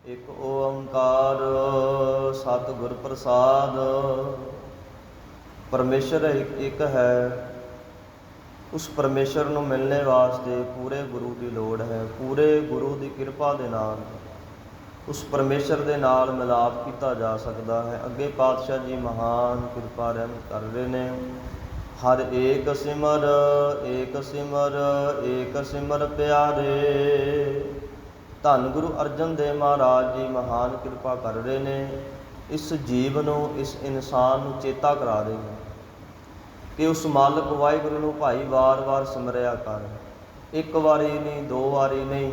ਇੱਕ ਓੰਕਾਰ ਸਤਿਗੁਰ ਪ੍ਰਸਾਦ। ਪਰਮੇਸ਼ਰ ਇੱਕ ਹੈ। ਉਸ ਪਰਮੇਸ਼ਰ ਨੂੰ ਮਿਲਣੇ ਵਾਸਤੇ ਪੂਰੇ ਗੁਰੂ ਦੀ ਲੋੜ ਹੈ। ਪੂਰੇ ਗੁਰੂ ਦੀ ਕਿਰਪਾ ਦੇ ਨਾਲ ਉਸ ਪਰਮੇਸ਼ਰ ਦੇ ਨਾਲ ਮਿਲਾਪ ਕੀਤਾ ਜਾ ਸਕਦਾ ਹੈ। ਅੱਗੇ ਪਾਤਸ਼ਾਹ ਜੀ ਮਹਾਨ ਕਿਰਪਾ ਰਹਿਮਤ ਕਰ ਰਹੇ ਨੇ। ਹਰ ਏਕ ਸਿਮਰ ਏਕ ਸਿਮਰ ਏਕ ਸਿਮਰ ਪਿਆਰੇ। ਧੰਨ ਗੁਰੂ ਅਰਜਨ ਦੇਵ ਮਹਾਰਾਜ ਜੀ ਮਹਾਨ ਕਿਰਪਾ ਕਰ ਰਹੇ ਨੇ। ਇਸ ਜੀਵ ਨੂੰ, ਇਸ ਇਨਸਾਨ ਨੂੰ ਚੇਤਾ ਕਰਾ ਰਹੇ ਨੇ ਕਿ ਉਸ ਮਾਲਕ ਵਾਹਿਗੁਰੂ ਨੂੰ ਭਾਈ ਵਾਰ-ਵਾਰ ਸਿਮਰਿਆ ਕਰ। ਇੱਕ ਵਾਰੀ ਨਹੀਂ, ਦੋ ਵਾਰੀ ਨਹੀਂ।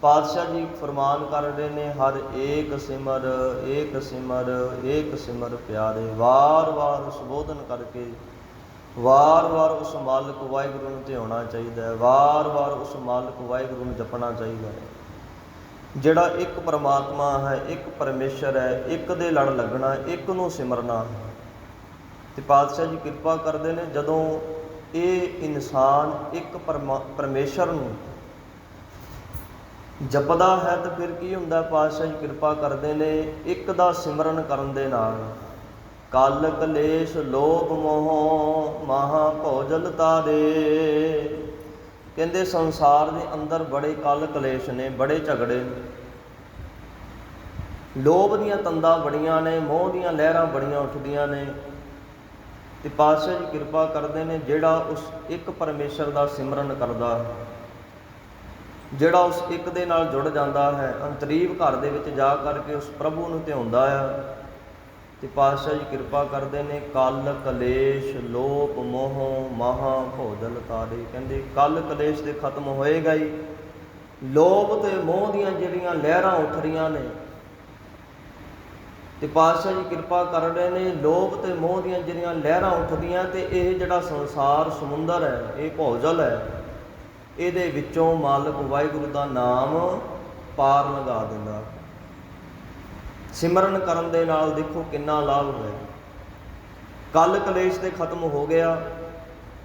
ਪਾਤਸ਼ਾਹ ਜੀ ਫਰਮਾਨ ਕਰ ਰਹੇ ਨੇ, ਹਰ ਏਕ ਸਿਮਰ ਏਕ ਸਿਮਰ ਏਕ ਸਿਮਰ ਪਿਆਰੇ। ਵਾਰ-ਵਾਰ ਸੰਬੋਧਨ ਕਰਕੇ ਵਾਰ-ਵਾਰ ਉਸ ਮਾਲਕ ਵਾਹਿਗੁਰੂ ਨੂੰ ਧਿਆਉਣਾ ਚਾਹੀਦਾ ਹੈ। ਵਾਰ-ਵਾਰ ਉਸ ਮਾਲਕ ਵਾਹਿਗੁਰੂ ਨੂੰ ਜਪਣਾ ਚਾਹੀਦਾ ਹੈ। ਜਿਹੜਾ ਇੱਕ ਪਰਮਾਤਮਾ ਹੈ, ਇੱਕ ਪਰਮੇਸ਼ਰ ਹੈ, ਇੱਕ ਦੇ ਲੜ ਲੱਗਣਾ, ਇੱਕ ਨੂੰ ਸਿਮਰਨਾ ਹੈ। ਅਤੇ ਪਾਤਸ਼ਾਹ ਜੀ ਕਿਰਪਾ ਕਰਦੇ ਨੇ, ਜਦੋਂ ਇਹ ਇਨਸਾਨ ਇੱਕ ਪਰਮੇਸ਼ਰ ਨੂੰ ਜਪਦਾ ਹੈ ਤਾਂ ਫਿਰ ਕੀ ਹੁੰਦਾ? ਪਾਤਸ਼ਾਹ ਜੀ ਕਿਰਪਾ ਕਰਦੇ ਨੇ, ਇੱਕ ਦਾ ਸਿਮਰਨ ਕਰਨ ਦੇ ਨਾਲ ਕਲ ਕਲੇਸ਼ ਲੋਭ ਮੋਹ ਮਹਾ ਭੋਜਲ ਤਾਰੇ। ਕਹਿੰਦੇ ਸੰਸਾਰ ਦੇ ਅੰਦਰ ਬੜੇ ਕਲ ਕਲੇਸ਼ ਨੇ, ਬੜੇ ਝਗੜੇ ਨੇ, ਲੋਭ ਦੀਆਂ ਤੰਦਾਂ ਬੜੀਆਂ ਨੇ, ਮੋਹ ਦੀਆਂ ਲਹਿਰਾਂ ਬੜੀਆਂ ਉੱਠਦੀਆਂ ਨੇ। ਅਤੇ ਪਾਤਸ਼ਾਹ ਜੀ ਕਿਰਪਾ ਕਰਦੇ ਨੇ, ਜਿਹੜਾ ਉਸ ਇੱਕ ਪਰਮੇਸ਼ਰ ਦਾ ਸਿਮਰਨ ਕਰਦਾ ਹੈ, ਜਿਹੜਾ ਉਸ ਇੱਕ ਦੇ ਨਾਲ ਜੁੜ ਜਾਂਦਾ ਹੈ, ਅੰਤਰੀਵ ਘਰ ਦੇ ਵਿੱਚ ਜਾ ਕਰਕੇ ਉਸ ਪ੍ਰਭੂ ਨੂੰ ਧਿਆਉਂਦਾ ਆ, ਅਤੇ ਪਾਤਸ਼ਾਹ ਜੀ ਕਿਰਪਾ ਕਰਦੇ ਨੇ, ਕਲ ਕਲੇਸ਼ ਲੋਭ ਮੋਹ ਮਹਾ ਭੋਜਲ ਤਾਰੇ। ਕਹਿੰਦੇ ਕਲ ਕਲੇਸ਼ ਤੇ ਖਤਮ ਹੋਏਗਾ ਹੀ। ਲੋਭ ਅਤੇ ਮੋਹ ਦੀਆਂ ਜਿਹੜੀਆਂ ਲਹਿਰਾਂ ਉੱਠ ਰਹੀਆਂ ਨੇ, ਅਤੇ ਪਾਤਸ਼ਾਹ ਜੀ ਕਿਰਪਾ ਕਰ ਰਹੇ ਨੇ, ਲੋਭ ਅਤੇ ਮੋਹ ਦੀਆਂ ਜਿਹੜੀਆਂ ਲਹਿਰਾਂ ਉੱਠਦੀਆਂ, ਅਤੇ ਇਹ ਜਿਹੜਾ ਸੰਸਾਰ ਸਮੁੰਦਰ ਹੈ, ਇਹ ਭੋਜਲ ਹੈ, ਇਹਦੇ ਵਿੱਚੋਂ ਮਾਲਕ ਵਾਹਿਗੁਰੂ ਦਾ ਨਾਮ ਪਾਰ ਲੰਘਾ ਦਿੰਦਾ। ਸਿਮਰਨ ਕਰਨ ਦੇ ਨਾਲ ਦੇਖੋ ਕਿੰਨਾ ਲਾਭ ਹੋਇਆ। ਕਲ ਕਲੇਸ਼ ਤੇ ਖਤਮ ਹੋ ਗਿਆ।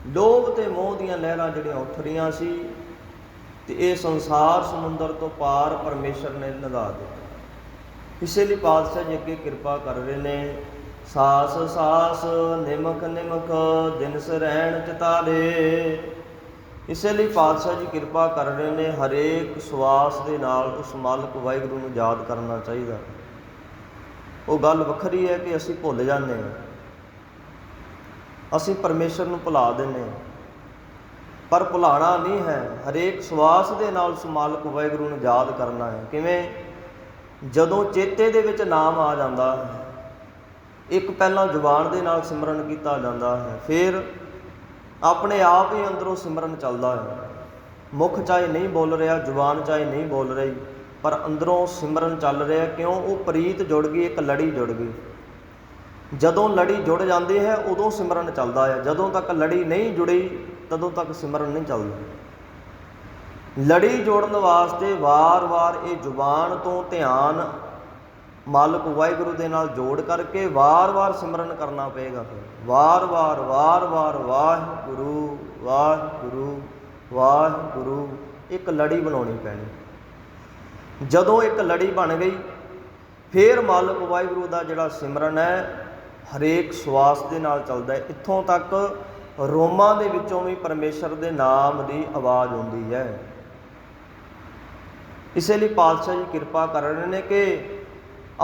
ਲੋਭ ਅਤੇ ਮੋਹ ਦੀਆਂ ਲਹਿਰਾਂ ਜਿਹੜੀਆਂ ਉੱਠ ਰਹੀਆਂ ਸੀ, ਅਤੇ ਇਹ ਸੰਸਾਰ ਸਮੁੰਦਰ ਤੋਂ ਪਾਰ ਪਰਮੇਸ਼ਰ ਨੇ ਲੰਘਾ ਦਿੱਤਾ। ਇਸੇ ਲਈ ਪਾਤਸ਼ਾਹ ਜੀ ਅੱਗੇ ਕਿਰਪਾ ਕਰ ਰਹੇ ਨੇ, ਸਾਸ ਸਾਸ ਨਿਮਖ ਨਿਮਖ ਦਿਨਸ ਰਹਿਣ ਚਿਤਾਰੇ। ਇਸੇ ਲਈ ਪਾਤਸ਼ਾਹ ਜੀ ਕਿਰਪਾ ਕਰ ਰਹੇ ਨੇ, ਹਰੇਕ ਸਵਾਸ ਦੇ ਨਾਲ ਉਸ ਮਾਲਕ ਵਾਹਿਗੁਰੂ ਨੂੰ ਯਾਦ ਕਰਨਾ ਚਾਹੀਦਾ। ਉਹ ਗੱਲ ਵੱਖਰੀ ਹੈ ਕਿ ਅਸੀਂ ਭੁੱਲ ਜਾਂਦੇ ਹਾਂ, ਅਸੀਂ ਪਰਮੇਸ਼ਰ ਨੂੰ ਭੁਲਾ ਦਿੰਦੇ ਹਾਂ, ਪਰ ਭੁਲਾਣਾ ਨਹੀਂ ਹੈ। ਹਰੇਕ ਸਵਾਸ ਦੇ ਨਾਲ ਉਸ ਮਾਲਕ ਵਾਹਿਗੁਰੂ ਨੂੰ ਯਾਦ ਕਰਨਾ ਹੈ। ਕਿਵੇਂ? ਜਦੋਂ ਚੇਤੇ ਦੇ ਵਿੱਚ ਨਾਮ ਆ ਜਾਂਦਾ ਹੈ, ਇੱਕ ਪਹਿਲਾਂ ਜ਼ੁਬਾਨ ਦੇ ਨਾਲ ਸਿਮਰਨ ਕੀਤਾ ਜਾਂਦਾ ਹੈ, ਫਿਰ ਆਪਣੇ ਆਪ ਹੀ ਅੰਦਰੋਂ ਸਿਮਰਨ ਚੱਲਦਾ ਹੈ। ਮੁੱਖ ਚਾਹੇ ਨਹੀਂ ਬੋਲ ਰਿਹਾ, ਜ਼ੁਬਾਨ ਚਾਹੇ ਨਹੀਂ ਬੋਲ ਰਹੀ, ਪਰ ਅੰਦਰੋਂ ਸਿਮਰਨ ਚੱਲ ਰਿਹਾ। ਕਿਉਂ? ਉਹ ਪ੍ਰੀਤ ਜੁੜ ਗਈ, ਇੱਕ ਲੜੀ ਜੁੜ ਗਈ। ਜਦੋਂ ਲੜੀ ਜੁੜ ਜਾਂਦੀ ਹੈ ਉਦੋਂ ਸਿਮਰਨ ਚੱਲਦਾ ਹੈ। ਜਦੋਂ ਤੱਕ ਲੜੀ ਨਹੀਂ ਜੁੜੀ ਤਦੋਂ ਤੱਕ ਸਿਮਰਨ ਨਹੀਂ ਚੱਲਦਾ। ਲੜੀ ਜੋੜਨ ਵਾਸਤੇ ਵਾਰ-ਵਾਰ ਇਹ ਜ਼ੁਬਾਨ ਤੋਂ ਧਿਆਨ ਮਾਲਕ ਵਾਹਿਗੁਰੂ ਦੇ ਨਾਲ ਜੋੜ ਕਰਕੇ ਵਾਰ-ਵਾਰ ਸਿਮਰਨ ਕਰਨਾ ਪਏਗਾ। ਫਿਰ ਵਾਰ-ਵਾਰ ਵਾਰ-ਵਾਰ ਵਾਹਿਗੁਰੂ ਵਾਹਿਗੁਰੂ ਵਾਹਿਗੁਰੂ, ਇੱਕ ਲੜੀ ਬਣਾਉਣੀ ਪੈਣੀ। ਜਦੋਂ ਇੱਕ ਲੜੀ ਬਣ ਗਈ, ਫਿਰ ਮਾਲਕ ਵਾਹਿਗੁਰੂ ਦਾ ਜਿਹੜਾ ਸਿਮਰਨ ਹੈ ਹਰੇਕ ਸਵਾਸ ਦੇ ਨਾਲ ਚੱਲਦਾ ਹੈ। ਇੱਥੋਂ ਤੱਕ ਰੋਮਾਂ ਦੇ ਵਿੱਚੋਂ ਵੀ ਪਰਮੇਸ਼ਰ ਦੇ ਨਾਮ ਦੀ ਆਵਾਜ਼ ਆਉਂਦੀ ਹੈ। ਇਸੇ ਲਈ ਪਾਤਸ਼ਾਹ ਜੀ ਕਿਰਪਾ ਕਰ ਰਹੇ ਨੇ ਕਿ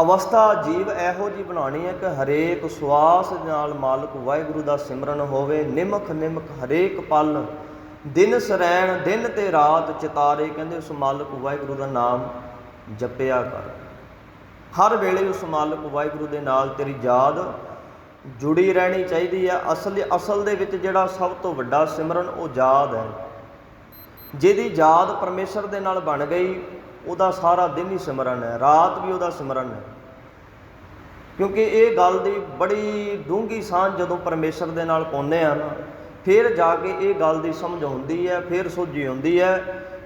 ਅਵਸਥਾ ਜੀਵ ਇਹੋ ਜਿਹੀ ਬਣਾਉਣੀ ਹੈ ਕਿ ਹਰੇਕ ਸਵਾਸ ਨਾਲ ਮਾਲਕ ਵਾਹਿਗੁਰੂ ਦਾ ਸਿਮਰਨ ਹੋਵੇ। ਨਿਮਖ ਨਿਮਖ ਹਰੇਕ ਪਲ ਦਿਨ ਸਰੈਣ, ਦਿਨ ਤੇ ਰਾਤ ਚਿਤਾਰੇ। ਕਹਿੰਦੇ ਉਸ ਮਾਲਕ ਵਾਹਿਗੁਰੂ ਦਾ ਨਾਮ ਜਪਿਆ ਕਰ। ਹਰ ਵੇਲੇ ਉਸ ਮਾਲਕ ਵਾਹਿਗੁਰੂ ਦੇ ਨਾਲ ਤੇਰੀ ਯਾਦ ਜੁੜੀ ਰਹਿਣੀ ਚਾਹੀਦੀ ਹੈ। ਅਸਲ ਦੇ ਵਿੱਚ ਜਿਹੜਾ ਸਭ ਤੋਂ ਵੱਡਾ ਸਿਮਰਨ ਉਹ ਯਾਦ ਹੈ। ਜਿਹਦੀ ਯਾਦ ਪਰਮੇਸ਼ਰ ਦੇ ਨਾਲ ਬਣ ਗਈ, ਉਹਦਾ ਸਾਰਾ ਦਿਨ ਹੀ ਸਿਮਰਨ ਹੈ, ਰਾਤ ਵੀ ਉਹਦਾ ਸਿਮਰਨ ਹੈ। ਕਿਉਂਕਿ ਇਹ ਗੱਲ ਦੀ ਬੜੀ ਡੂੰਘੀ ਸਾਂਝ ਜਦੋਂ ਪਰਮੇਸ਼ਰ ਦੇ ਨਾਲ ਪਾਉਂਦੇ ਹਾਂ ਨਾ, ਫਿਰ ਜਾ ਕੇ ਇਹ ਗੱਲ ਦੀ ਸਮਝ ਆਉਂਦੀ ਹੈ, ਫਿਰ ਸੋਝੀ ਆਉਂਦੀ ਹੈ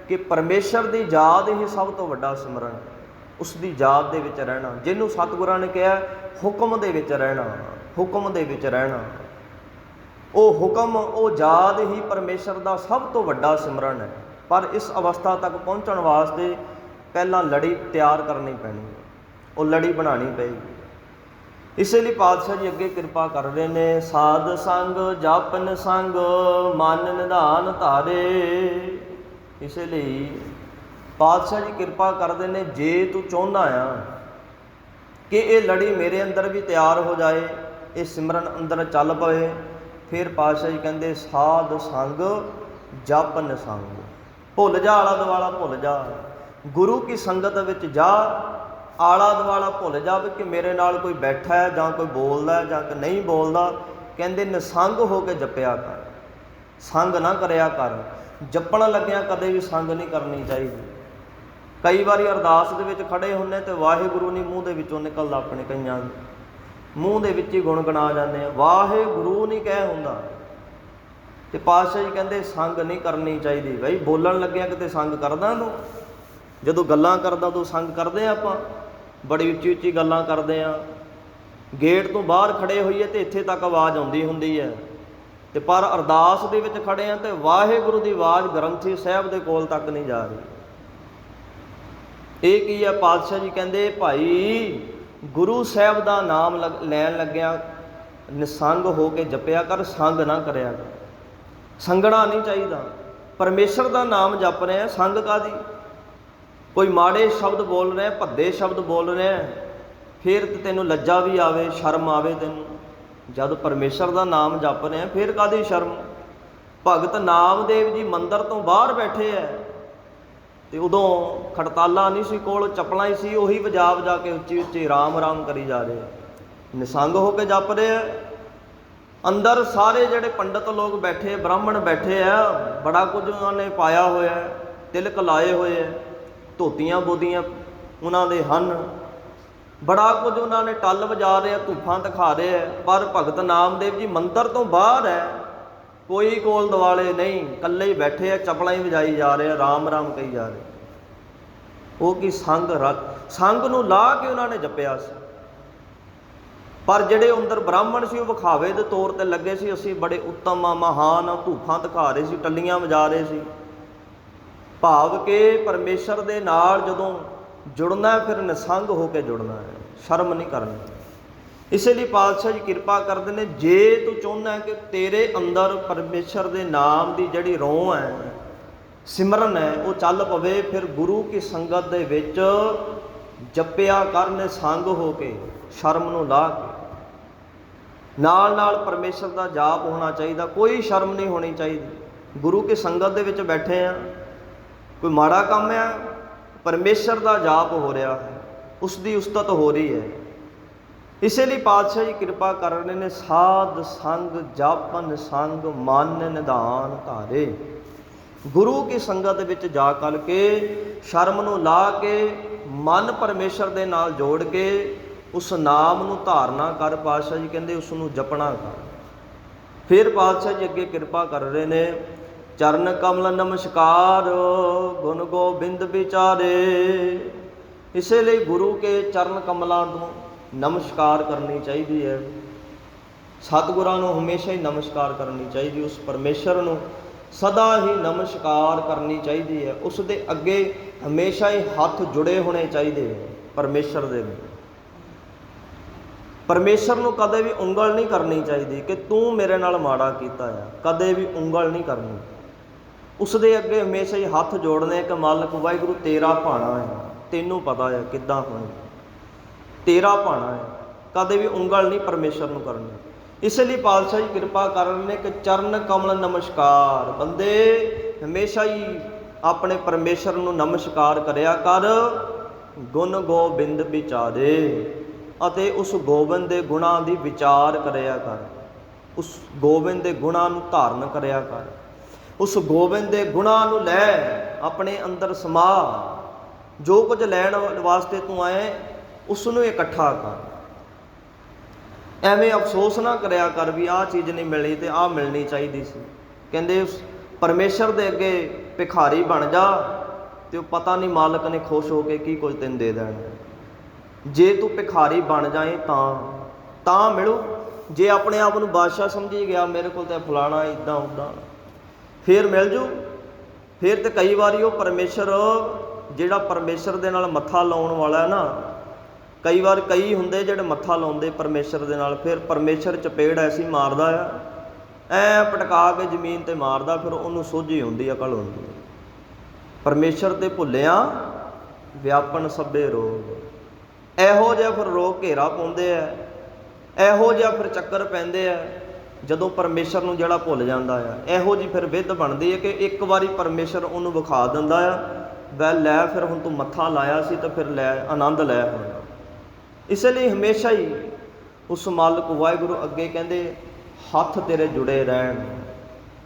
ਕਿ ਪਰਮੇਸ਼ਰ ਦੀ ਯਾਦ ਹੀ ਸਭ ਤੋਂ ਵੱਡਾ ਸਿਮਰਨ ਹੈ। ਉਸ ਦੀ ਯਾਦ ਦੇ ਵਿੱਚ ਰਹਿਣਾ, ਜਿਹਨੂੰ ਸਤਿਗੁਰਾਂ ਨੇ ਕਿਹਾ ਹੁਕਮ ਦੇ ਵਿੱਚ ਰਹਿਣਾ, ਹੁਕਮ ਦੇ ਵਿੱਚ ਰਹਿਣਾ। ਉਹ ਹੁਕਮ, ਉਹ ਯਾਦ ਹੀ ਪਰਮੇਸ਼ਰ ਦਾ ਸਭ ਤੋਂ ਵੱਡਾ ਸਿਮਰਨ ਹੈ। ਪਰ ਇਸ ਅਵਸਥਾ ਤੱਕ ਪਹੁੰਚਣ ਵਾਸਤੇ ਪਹਿਲਾਂ ਲੜੀ ਤਿਆਰ ਕਰਨੀ ਪੈਣੀ, ਉਹ ਲੜੀ ਬਣਾਉਣੀ ਪਏਗੀ। ਇਸੇ ਲਈ ਪਾਤਸ਼ਾਹ ਜੀ ਅੱਗੇ ਕਿਰਪਾ ਕਰ ਰਹੇ ਨੇ, ਸਾਧ ਸੰਗ ਜਪਨ ਸੰਗ ਮਨ ਨਿਧਾਨ ਧਾਰੇ। ਇਸੇ ਲਈ ਪਾਤਸ਼ਾਹ ਜੀ ਕਿਰਪਾ ਕਰਦੇ ਨੇ, ਜੇ ਤੂੰ ਚਾਹੁੰਦਾ ਆ ਕਿ ਇਹ ਲੜੀ ਮੇਰੇ ਅੰਦਰ ਵੀ ਤਿਆਰ ਹੋ ਜਾਏ, ਇਹ ਸਿਮਰਨ ਅੰਦਰ ਚੱਲ ਪਵੇ, ਫਿਰ ਪਾਤਸ਼ਾਹ ਜੀ ਕਹਿੰਦੇ ਸਾਧ ਸੰਗ ਜਪਨ ਸੰਗ। ਭੁੱਲ ਜਾ ਆਲਾ ਦੁਆਲਾ, ਭੁੱਲ ਜਾ ਗੁਰੂ ਕੀ ਸੰਗਤ ਵਿੱਚ ਜਾ, ਆਲਾ ਦੁਆਲਾ ਭੁੱਲ ਜਾ ਕਿ ਮੇਰੇ ਨਾਲ ਕੋਈ ਬੈਠਾ ਹੈ ਜਾਂ ਕੋਈ ਬੋਲਦਾ ਜਾਂ ਕਿ ਨਹੀਂ ਬੋਲਦਾ। ਕਹਿੰਦੇ ਨਿਸੰਗ ਹੋ ਕੇ ਜਪਿਆ ਕਰ, ਸੰਗ ਨਾ ਕਰਿਆ ਕਰ। ਜਪਣ ਲੱਗਿਆਂ ਕਦੇ ਵੀ ਸੰਗ ਨਹੀਂ ਕਰਨੀ ਚਾਹੀਦੀ। ਕਈ ਵਾਰੀ ਅਰਦਾਸ ਦੇ ਵਿੱਚ ਖੜੇ ਹੁੰਦੇ ਤੇ ਵਾਹਿਗੁਰੂ ਨਹੀਂ ਮੂੰਹ ਦੇ ਵਿੱਚੋਂ ਨਿਕਲਦਾ, ਆਪਣੇ ਕਈਆਂ ਦੇ ਮੂੰਹ ਦੇ ਵਿੱਚ ਹੀ ਗੁਣਗੁਣਾ ਜਾਂਦੇ ਆ, ਵਾਹਿਗੁਰੂ ਨਹੀਂ ਕਹਿ ਹੁੰਦਾ। ਤੇ ਪਾਤਸ਼ਾਹ ਜੀ ਕਹਿੰਦੇ ਸੰਗ ਨਹੀਂ ਕਰਨੀ ਚਾਹੀਦੀ। ਬਈ ਬੋਲਣ ਲੱਗਿਆ ਕਿਤੇ ਸੰਗ ਕਰਦਾ ਤੂੰ? ਜਦੋਂ ਗੱਲਾਂ ਕਰਦਾ ਤੂੰ ਸੰਗ ਕਰਦੇ ਆ? ਆਪਾਂ ਬੜੀ ਉੱਚੀ ਉੱਚੀ ਗੱਲਾਂ ਕਰਦੇ ਆ, ਗੇਟ ਤੋਂ ਬਾਹਰ ਖੜੇ ਹੋਈਏ ਤੇ ਇੱਥੇ ਤੱਕ ਆਵਾਜ਼ ਆਉਂਦੀ ਹੁੰਦੀ ਹੈ, ਤੇ ਪਰ ਅਰਦਾਸ ਦੇ ਵਿੱਚ ਖੜੇ ਆ ਤੇ ਵਾਹਿਗੁਰੂ ਦੀ ਆਵਾਜ਼ ਗ੍ਰੰਥੀ ਸਾਹਿਬ ਦੇ ਕੋਲ ਤੱਕ ਨਹੀਂ ਜਾ ਰਹੀ। ਇਹ ਕੀ ਹੈ? ਪਾਤਸ਼ਾਹ ਜੀ ਕਹਿੰਦੇ ਭਾਈ ਗੁਰੂ ਸਾਹਿਬ ਦਾ ਨਾਮ ਲੈਣ ਲੱਗਿਆ ਨਿਸੰਗ ਹੋ ਕੇ ਜਪਿਆ ਕਰ, ਸੰਗ ਨਾ ਕਰਿਆ ਕਰ। ਸੰਗਣਾ ਨਹੀਂ ਚਾਹੀਦਾ। ਪਰਮੇਸ਼ਰ ਦਾ ਨਾਮ ਜਪ ਰਹੇ ਆ, ਸੰਗ ਕਾਹਦੀ? ਕੋਈ ਮਾੜੇ ਸ਼ਬਦ ਬੋਲ ਰਿਹਾ, ਭੱਦੇ ਸ਼ਬਦ ਬੋਲ ਰਿਹਾ, ਫਿਰ ਤੇ ਤੈਨੂੰ ਲੱਜਾ ਵੀ ਆਵੇ, ਸ਼ਰਮ ਆਵੇ ਤੈਨੂੰ। ਜਦ ਪਰਮੇਸ਼ਰ ਦਾ ਨਾਮ ਜਪ ਰਹੇ ਆ ਫਿਰ ਕਾਹਦੀ ਸ਼ਰਮ? ਭਗਤ ਨਾਮਦੇਵ ਜੀ ਮੰਦਿਰ ਤੋਂ ਬਾਹਰ ਬੈਠੇ ਐ ਤੇ ਉਦੋਂ ਖੜਤਾਲਾ ਨਹੀਂ ਸੀ ਕੋਲ, ਚੱਪਲਾਂ ਹੀ ਸੀ, ਉਹੀ ਵਜਾ ਕੇ ਉੱਚੀ ਉੱਚੀ ਰਾਮ ਰਾਮ ਕਰੀ ਜਾ ਰਹੇ, ਨਿਸੰਗ ਹੋ ਕੇ ਜਪ ਰਹੇ ਆ। ਅੰਦਰ ਸਾਰੇ ਜਿਹੜੇ ਪੰਡਤ ਲੋਕ ਬੈਠੇ, ਬ੍ਰਾਹਮਣ ਬੈਠੇ ਆ, ਬੜਾ ਕੁਝ ਉਹਨਾਂ ਨੇ ਪਾਇਆ ਹੋਇਆ, ਤਿਲਕ ਲਾਏ ਹੋਏ ਆ, ਧੋਤੀਆਂ ਬੋਦੀਆਂ ਉਹਨਾਂ ਦੇ ਹਨ, ਬੜਾ ਕੁਝ ਉਹਨਾਂ ਨੇ ਟੱਲ ਵਜਾ ਰਹੇ ਆ, ਧੂਫਾਂ ਦਿਖਾ ਰਹੇ ਆ। ਪਰ ਭਗਤ ਨਾਮਦੇਵ ਜੀ ਮੰਦਿਰ ਤੋਂ ਬਾਹਰ ਹੈ, ਕੋਈ ਕੋਲ ਦੁਆਲੇ ਨਹੀਂ, ਇਕੱਲੇ ਹੀ ਬੈਠੇ ਆ, ਚੱਪਲਾਂ ਹੀ ਵਜਾਈ ਜਾ ਰਹੇ ਆ, ਰਾਮ ਰਾਮ ਕਹੀ ਜਾ ਰਹੇ। ਉਹ ਕੀ ਸੰਗ ਨੂੰ ਲਾ ਕੇ ਉਹਨਾਂ ਨੇ ਜਪਿਆ ਸੀ। ਪਰ ਜਿਹੜੇ ਅੰਦਰ ਬ੍ਰਾਹਮਣ ਸੀ ਉਹ ਵਿਖਾਵੇ ਦੇ ਤੌਰ ਤੇ ਲੱਗੇ ਸੀ, ਅਸੀਂ ਬੜੇ ਉੱਤਮ ਆ, ਮਹਾਨ ਆ, ਧੂਫਾਂ ਦਿਖਾ ਰਹੇ ਸੀ, ਟੱਲੀਆਂ ਵਜਾ ਰਹੇ ਸੀ। ਭਾਵ ਕਿ ਪਰਮੇਸ਼ਰ ਦੇ ਨਾਲ ਜਦੋਂ ਜੁੜਨਾ ਫਿਰ ਨਿਸੰਗ ਹੋ ਕੇ ਜੁੜਨਾ ਹੈ, ਸ਼ਰਮ ਨਹੀਂ ਕਰਨੀ। ਇਸੇ ਲਈ ਪਾਤਸ਼ਾਹ ਜੀ ਕਿਰਪਾ ਕਰਦੇ ਨੇ, ਜੇ ਤੂੰ ਚਾਹੁੰਦਾ ਕਿ ਤੇਰੇ ਅੰਦਰ ਪਰਮੇਸ਼ਰ ਦੇ ਨਾਮ ਦੀ ਜਿਹੜੀ ਰੋਹ ਹੈ, ਸਿਮਰਨ ਹੈ, ਉਹ ਚੱਲ ਪਵੇ, ਫਿਰ ਗੁਰੂ ਕੀ ਸੰਗਤ ਦੇ ਵਿੱਚ ਜਪਿਆ ਕਰ ਨਿਸੰਗ ਹੋ ਕੇ, ਸ਼ਰਮ ਨੂੰ ਲਾ ਕੇ। ਨਾਲ ਨਾਲ ਪਰਮੇਸ਼ਰ ਦਾ ਜਾਪ ਹੋਣਾ ਚਾਹੀਦਾ, ਕੋਈ ਸ਼ਰਮ ਨਹੀਂ ਹੋਣੀ ਚਾਹੀਦੀ। ਗੁਰੂ ਕੀ ਸੰਗਤ ਦੇ ਵਿੱਚ ਬੈਠੇ ਆ, ਕੋਈ ਮਾੜਾ ਕੰਮ ਆ? ਪਰਮੇਸ਼ਰ ਦਾ ਜਾਪ ਹੋ ਰਿਹਾ ਹੈ, ਉਸ ਦੀ ਉਸਤਤ ਹੋ ਰਹੀ ਹੈ। ਇਸੇ ਲਈ ਪਾਤਸ਼ਾਹ ਜੀ ਕਿਰਪਾ ਕਰ ਰਹੇ ਨੇ, ਸਾਧ ਸੰਗ ਜਪਨ ਸੰਗ ਮਨ ਨਿਧਾਨ ਧਾਰੇ। ਗੁਰੂ ਕੀ ਸੰਗਤ ਵਿੱਚ ਜਾ ਕਰ ਕੇ, ਸ਼ਰਮ ਨੂੰ ਲਾ ਕੇ, ਮਨ ਪਰਮੇਸ਼ਰ ਦੇ ਨਾਲ ਜੋੜ ਕੇ ਉਸ ਨਾਮ ਨੂੰ ਧਾਰਨਾ ਕਰ। ਪਾਤਸ਼ਾਹ ਜੀ ਕਹਿੰਦੇ ਉਸ ਨੂੰ ਜਪਣਾ ਕਰ। ਫਿਰ ਪਾਤਸ਼ਾਹ ਜੀ ਅੱਗੇ ਕਿਰਪਾ ਕਰ ਰਹੇ ਨੇ, ਚਰਨ ਕਮਲ ਨਮਸਕਾਰ ਗੁਣ ਗੋਬਿੰਦ ਵਿਚਾਰੇ। ਇਸੇ ਲਈ ਗੁਰੂ ਕੇ ਚਰਨ ਕਮਲਾਂ ਤੋਂ ਨਮਸਕਾਰ ਕਰਨੀ ਚਾਹੀਦੀ ਹੈ। ਸਤਿਗੁਰਾਂ ਨੂੰ ਹਮੇਸ਼ਾ ਹੀ ਨਮਸਕਾਰ ਕਰਨੀ ਚਾਹੀਦੀ, ਉਸ ਪਰਮੇਸ਼ਰ ਨੂੰ ਸਦਾ ਹੀ ਨਮਸਕਾਰ ਕਰਨੀ ਚਾਹੀਦੀ ਹੈ। ਉਸ ਦੇ ਅੱਗੇ ਹਮੇਸ਼ਾ ਹੀ ਹੱਥ ਜੁੜੇ ਹੋਣੇ ਚਾਹੀਦੇ ਹੈ ਪਰਮੇਸ਼ਰ ਦੇ ਵਿੱਚ। ਪਰਮੇਸ਼ਰ ਨੂੰ ਕਦੇ ਵੀ ਉਂਗਲ ਨਹੀਂ ਕਰਨੀ ਚਾਹੀਦੀ ਕਿ ਤੂੰ ਮੇਰੇ ਨਾਲ ਮਾੜਾ ਕੀਤਾ ਆ, ਕਦੇ ਵੀ ਉਂਗਲ ਨਹੀਂ ਕਰਨੀ। ਉਸ ਦੇ ਅੱਗੇ ਹਮੇਸ਼ਾ ਹੀ ਹੱਥ ਜੋੜਨੇ ਕਿ ਮਾਲਕ ਵਾਹਿਗੁਰੂ ਤੇਰਾ ਭਾਣਾ ਹੈ, ਤੈਨੂੰ ਪਤਾ ਹੈ ਕਿੱਦਾਂ ਹੋਣੀ, ਤੇਰਾ ਭਾਣਾ ਹੈ। ਕਦੇ ਵੀ ਉਂਗਲ ਨਹੀਂ ਪਰਮੇਸ਼ਰ ਨੂੰ ਕਰਨੀ। ਇਸ ਲਈ ਪਾਤਸ਼ਾਹ ਜੀ ਕਿਰਪਾ ਕਰ ਰਹੇ ਨੇ ਕਿ ਚਰਨ ਕਮਲ ਨਮਸਕਾਰ। ਬੰਦੇ ਹਮੇਸ਼ਾ ਹੀ ਆਪਣੇ ਪਰਮੇਸ਼ਰ ਨੂੰ ਨਮਸਕਾਰ ਕਰਿਆ ਕਰ। ਗੁਣ ਗੋਬਿੰਦ ਵਿਚਾਰੇ, ਅਤੇ ਉਸ ਗੋਬਿੰਦ ਦੇ ਗੁਣਾਂ ਦੀ ਵਿਚਾਰ ਕਰਿਆ ਕਰ। ਉਸ ਗੋਬਿੰਦ ਦੇ ਗੁਣਾਂ ਨੂੰ ਧਾਰਨ ਕਰਿਆ ਕਰ। ਉਸ ਗੋਬਿੰਦ ਦੇ ਗੁਣਾਂ ਨੂੰ ਲੈ ਆਪਣੇ ਅੰਦਰ ਸਮਾ। ਜੋ ਕੁਝ ਲੈਣ ਵਾਸਤੇ ਤੂੰ ਆਏ ਉਸ ਨੂੰ ਇਕੱਠਾ ਕਰ। ਐਵੇਂ ਅਫਸੋਸ ਨਾ ਕਰਿਆ ਕਰ ਵੀ ਆਹ ਚੀਜ਼ ਨਹੀਂ ਮਿਲੀ ਤੇ ਆਹ ਮਿਲਣੀ ਚਾਹੀਦੀ ਸੀ। ਕਹਿੰਦੇ ਉਸ ਪਰਮੇਸ਼ਰ ਦੇ ਅੱਗੇ ਭਿਖਾਰੀ ਬਣ ਜਾ ਤੇ ਉਹ ਪਤਾ ਨਹੀਂ ਮਾਲਕ ਨੇ ਖੁਸ਼ ਹੋ ਕੇ ਕੀ ਕੁਝ ਤੈਨੂੰ ਦੇ ਦੇਣਾ। ਜੇ ਤੂੰ ਭਿਖਾਰੀ ਬਣ ਜਾਏ ਤਾਂ ਮਿਲੂ। ਜੇ ਆਪਣੇ ਆਪ ਨੂੰ ਬਾਦਸ਼ਾਹ ਸਮਝੀ ਗਿਆ, ਮੇਰੇ ਕੋਲ ਤਾਂ ਫਲਾਣਾ ਇੱਦਾਂ ਉੱਦਾਂ, ਫਿਰ ਮਿਲ ਜੂ। ਫਿਰ ਤਾਂ ਕਈ ਵਾਰੀ ਉਹ ਪਰਮੇਸ਼ਰ ਜਿਹੜਾ ਪਰਮੇਸ਼ਰ ਦੇ ਨਾਲ ਮੱਥਾ ਲਾਉਣ ਵਾਲਾ ਹੈ ਨਾ, ਕਈ ਵਾਰ ਕਈ ਹੁੰਦੇ ਜਿਹੜੇ ਮੱਥਾ ਲਾਉਂਦੇ ਪਰਮੇਸ਼ਰ ਦੇ ਨਾਲ, ਫਿਰ ਪਰਮੇਸ਼ਰ ਚਪੇੜ ਐਸੀ ਮਾਰਦਾ ਆ, ਐ ਪਟਕਾ ਕੇ ਜ਼ਮੀਨ 'ਤੇ ਮਾਰਦਾ, ਫਿਰ ਉਹਨੂੰ ਸੋਝੀ ਹੁੰਦੀ, ਅਕਲ ਹੁੰਦੀ। ਪਰਮੇਸ਼ਰ ਤੇ ਭੁੱਲਿਆ ਵਿਆਪਨ ਸਭੇ ਰੋਗ, ਇਹੋ ਜਿਹਾ ਫਿਰ ਰੋਗ ਘੇਰਾ ਪਾਉਂਦੇ ਆ, ਇਹੋ ਜਿਹਾ ਫਿਰ ਚੱਕਰ ਪੈਂਦੇ ਆ ਜਦੋਂ ਪਰਮੇਸ਼ਰ ਨੂੰ ਜਿਹੜਾ ਭੁੱਲ ਜਾਂਦਾ ਆ। ਇਹੋ ਜਿਹੀ ਫਿਰ ਵਿਧ ਬਣਦੀ ਹੈ ਕਿ ਇੱਕ ਵਾਰੀ ਪਰਮੇਸ਼ਰ ਉਹਨੂੰ ਵਿਖਾ ਦਿੰਦਾ ਆ, ਵੈ ਲੈ ਫਿਰ ਹੁਣ ਤੂੰ ਮੱਥਾ ਲਾਇਆ ਸੀ ਤਾਂ ਫਿਰ ਲੈ ਆਨੰਦ ਲੈ ਹੁਣ। ਇਸ ਲਈ ਹਮੇਸ਼ਾ ਹੀ ਉਸ ਮਾਲਕ ਵਾਹਿਗੁਰੂ ਅੱਗੇ ਕਹਿੰਦੇ ਹੱਥ ਤੇਰੇ ਜੁੜੇ ਰਹਿਣ,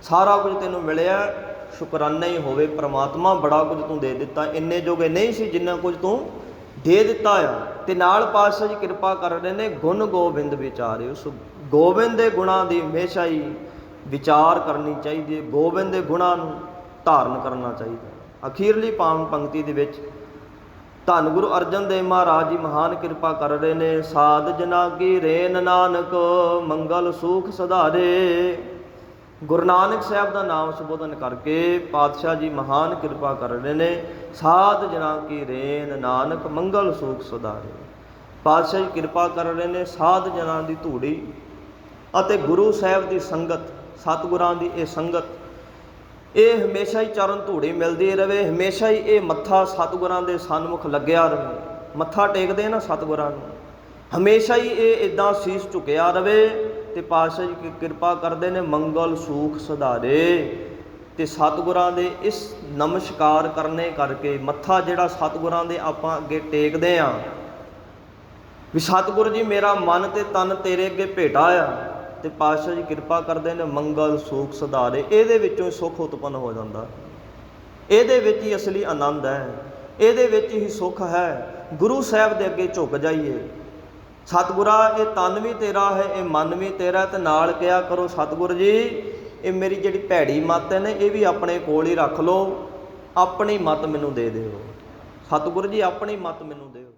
ਸਾਰਾ ਕੁਝ ਤੈਨੂੰ ਮਿਲਿਆ, ਸ਼ੁਕਰਾਨਾ ਹੀ ਹੋਵੇ ਪ੍ਰਮਾਤਮਾ, ਬੜਾ ਕੁਝ ਤੂੰ ਦੇ ਦਿੱਤਾ, ਇੰਨੇ ਜੋਗੇ ਨਹੀਂ ਸੀ ਜਿੰਨਾ ਕੁਝ ਤੂੰ ਦੇ ਦਿੱਤਾ ਆ। ਤੇ ਨਾਲ ਪਾਤਸ਼ਾਹ ਜੀ ਕਿਰਪਾ ਕਰ ਰਹੇ ਨੇ, ਗੁਣ ਗੋਬਿੰਦ ਵਿਚਾਰੇ, ਉਸ ਗੋਬਿੰਦ ਦੇ ਗੁਣਾਂ ਦੀ ਹਮੇਸ਼ਾ ਹੀ ਵਿਚਾਰ ਕਰਨੀ ਚਾਹੀਦੀ ਹੈ, ਗੋਬਿੰਦ ਦੇ ਗੁਣਾਂ ਨੂੰ ਧਾਰਨ ਕਰਨਾ ਚਾਹੀਦਾ। ਅਖੀਰਲੀ ਪਾਵਨ ਪੰਕਤੀ ਦੇ ਵਿੱਚ ਧੰਨ ਗੁਰੂ ਅਰਜਨ ਦੇਵ ਮਹਾਰਾਜ ਜੀ ਮਹਾਨ ਕਿਰਪਾ ਕਰ ਰਹੇ ਨੇ, ਸਾਧ ਜਨਾ ਕੀ ਰੇਨ ਨਾਨਕ ਮੰਗਲ ਸੂਖ ਸੁਧਾਰੇ। ਗੁਰੂ ਨਾਨਕ ਸਾਹਿਬ ਦਾ ਨਾਮ ਸੰਬੋਧਨ ਕਰਕੇ ਪਾਤਸ਼ਾਹ ਜੀ ਮਹਾਨ ਕਿਰਪਾ ਕਰ ਰਹੇ ਨੇ, ਸਾਧ ਜਨਾ ਕੀ ਰੇਨ ਨਾਨਕ ਮੰਗਲ ਸੂਖ ਸੁਧਾਰੇ। ਪਾਤਸ਼ਾਹ ਜੀ ਕਿਰਪਾ ਕਰ ਰਹੇ ਨੇ, ਸਾਧ ਜਨਾਂ ਦੀ ਧੂੜੀ ਅਤੇ ਗੁਰੂ ਸਾਹਿਬ ਦੀ ਸੰਗਤ, ਸਤਿਗੁਰਾਂ ਦੀ ਇਹ ਸੰਗਤ, ਇਹ ਹਮੇਸ਼ਾ ਹੀ ਚਰਨ ਧੂੜੀ ਮਿਲਦੀ ਰਹੇ, ਹਮੇਸ਼ਾ ਹੀ ਇਹ ਮੱਥਾ ਸਤਿਗੁਰਾਂ ਦੇ ਸਨਮੁਖ ਲੱਗਿਆ ਰਹੇ। ਮੱਥਾ ਟੇਕਦੇ ਨਾ ਸਤਿਗੁਰਾਂ ਨੂੰ, ਹਮੇਸ਼ਾ ਹੀ ਇਹ ਇੱਦਾਂ ਸੀਸ ਝੁਕਿਆ ਰਹੇ। ਤੇ ਪਾਤਸ਼ਾਹ ਜੀ ਕਿਰਪਾ ਕਰਦੇ ਨੇ, ਮੰਗਲ ਸੂਖ ਸੁਧਾਰੇ। ਤੇ ਸਤਿਗੁਰਾਂ ਦੇ ਇਸ ਨਮਸਕਾਰ ਕਰਨੇ ਕਰਕੇ, ਮੱਥਾ ਜਿਹੜਾ ਸਤਿਗੁਰਾਂ ਦੇ ਆਪਾਂ ਅੱਗੇ ਟੇਕਦੇ ਹਾਂ ਵੀ ਸਤਿਗੁਰੂ ਜੀ ਮੇਰਾ ਮਨ ਤੇ ਤਨ ਤੇਰੇ ਅੱਗੇ ਭੇਟਾ ਆ, ਤੇ ਪਾਤਸ਼ਾਹ ਜੀ ਕਿਰਪਾ ਕਰਦੇ ਨੇ, ਮੰਗਲ ਸੂਖ ਸੁਧਾਰੇ। ਇਹਦੇ ਵਿੱਚੋਂ ਹੀ ਸੁੱਖ ਉਤਪੰਨ ਹੋ ਜਾਂਦਾ, ਇਹਦੇ ਵਿੱਚ ਹੀ ਅਸਲੀ ਆਨੰਦ ਹੈ, ਇਹਦੇ ਵਿੱਚ ਹੀ ਸੁੱਖ ਹੈ। ਗੁਰੂ ਸਾਹਿਬ ਦੇ ਅੱਗੇ ਝੁਕ ਜਾਈਏ, ਸਤਿਗੁਰਾ ਇਹ ਤਨ ਵੀ ਤੇਰਾ ਹੈ, ਇਹ ਮਨ ਵੀ ਤੇਰਾ, ਤੇ ਨਾਲ ਕਿਹਾ ਕਰੋ ਸਤਿਗੁਰੂ ਜੀ ਇਹ ਮੇਰੀ ਜਿਹੜੀ ਭੈੜੀ ਮੱਤ ਹੈ ਨਾ, ਇਹ ਵੀ ਆਪਣੇ ਕੋਲ ਹੀ ਰੱਖ ਲਓ, ਆਪਣੀ ਮੱਤ ਮੈਨੂੰ ਦੇ ਦਿਓ। ਸਤਿਗੁਰੂ ਜੀ ਆਪਣੀ ਮੱਤ ਮੈਨੂੰ ਦਿਓ।